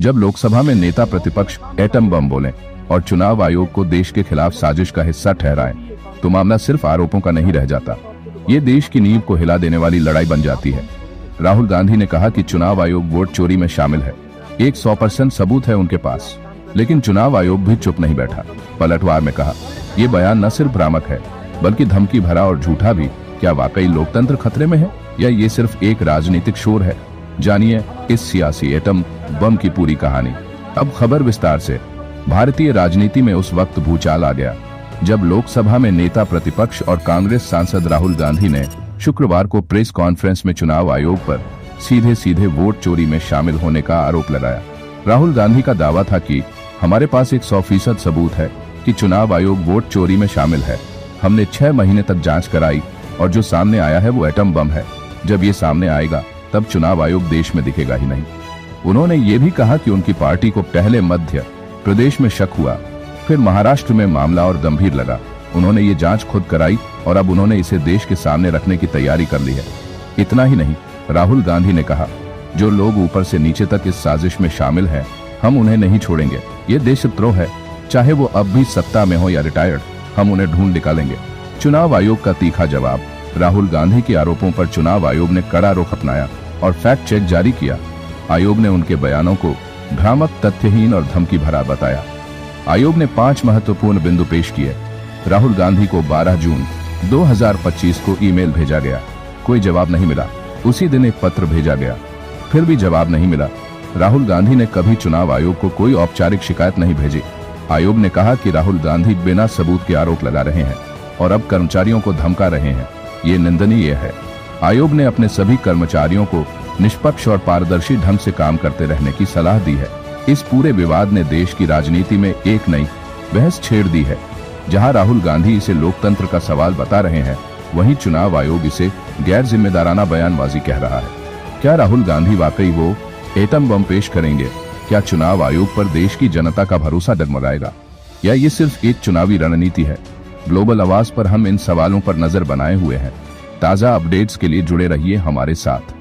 जब लोकसभा में नेता प्रतिपक्ष एटम बम बोलें और चुनाव आयोग को देश के खिलाफ साजिश का हिस्सा ठहराएं, तो मामला सिर्फ आरोपों का नहीं रह जाता, ये देश की नींव को हिला देने वाली लड़ाई बन जाती है। राहुल गांधी ने कहा कि चुनाव आयोग वोट चोरी में शामिल है, 100% सबूत है उनके पास, लेकिन चुनाव आयोग भी चुप नहीं बैठा। पलटवार में कहा, ये बयान न सिर्फ भ्रामक है बल्कि धमकी भरा और झूठा भी। क्या वाकई लोकतंत्र खतरे में है या ये सिर्फ एक राजनीतिक शोर है? जानिए इस सियासी एटम बम की पूरी कहानी। अब खबर विस्तार से। भारतीय राजनीति में उस वक्त भूचाल आ गया जब लोकसभा में नेता प्रतिपक्ष और कांग्रेस सांसद राहुल गांधी ने शुक्रवार को प्रेस कॉन्फ्रेंस में चुनाव आयोग पर सीधे सीधे वोट चोरी में शामिल होने का आरोप लगाया। राहुल गांधी का दावा था कि हमारे पास 100% सबूत है कि चुनाव आयोग वोट चोरी में शामिल है। हमने 6 महीने तक जांच कराई और जो सामने आया है वो एटम बम है। जब ये सामने आएगा तब चुनाव आयोग देश में दिखेगा ही नहीं। उन्होंने ये भी कहा कि उनकी पार्टी को पहले मध्य प्रदेश में शक हुआ, फिर महाराष्ट्र में मामला और गंभीर लगा। उन्होंने ये जांच खुद कराई और अब उन्होंने इसे देश के सामने रखने की तैयारी कर ली है। इतना ही नहीं, राहुल गांधी ने कहा, जो लोग ऊपर से नीचे तक इस साजिश में शामिल हैं, हम उन्हें नहीं छोड़ेंगे। ये देशद्रोह है, चाहे वो अब भी सत्ता में हो या रिटायर्ड, हम उन्हें ढूंढ निकालेंगे। चुनाव आयोग का तीखा जवाब। राहुल गांधी के आरोपों पर चुनाव आयोग ने कड़ा रुख अपनाया और फैक्ट चेक जारी किया। आयोग ने उनके बयानों को भ्रामक, तथ्यहीन और धमकी भरा बताया। आयोग ने 5 महत्वपूर्ण बिंदु पेश किए। राहुल गांधी को 12 जून 2025 को ईमेल भेजा गया, कोई जवाब नहीं मिला। उसी दिन एक पत्र भेजा गया, फिर भी जवाब नहीं मिला। राहुल गांधी ने कभी चुनाव आयोग को कोई औपचारिक शिकायत नहीं भेजी। आयोग ने कहा कि राहुल गांधी बिना सबूत के आरोप लगा रहे हैं और अब कर्मचारियों को धमका रहे हैं। ये निंदनीय है। आयोग ने अपने सभी कर्मचारियों को निष्पक्ष और पारदर्शी ढंग से काम करते रहने की सलाह दी है। इस पूरे विवाद ने देश की राजनीति में एक नई बहस छेड़ दी है। जहां राहुल गांधी इसे लोकतंत्र का सवाल बता रहे हैं, वहीं चुनाव आयोग इसे गैर जिम्मेदाराना बयानबाजी कह रहा है। क्या राहुल गांधी वाकई वो एटम बम पेश करेंगे? क्या चुनाव आयोग पर देश की जनता का भरोसा डगमगाएगा या ये सिर्फ एक चुनावी रणनीति है? ग्लोबल आवाज पर हम इन सवालों पर नजर बनाए हुए हैं। ताजा अपडेट्स के लिए जुड़े रहिए हमारे साथ।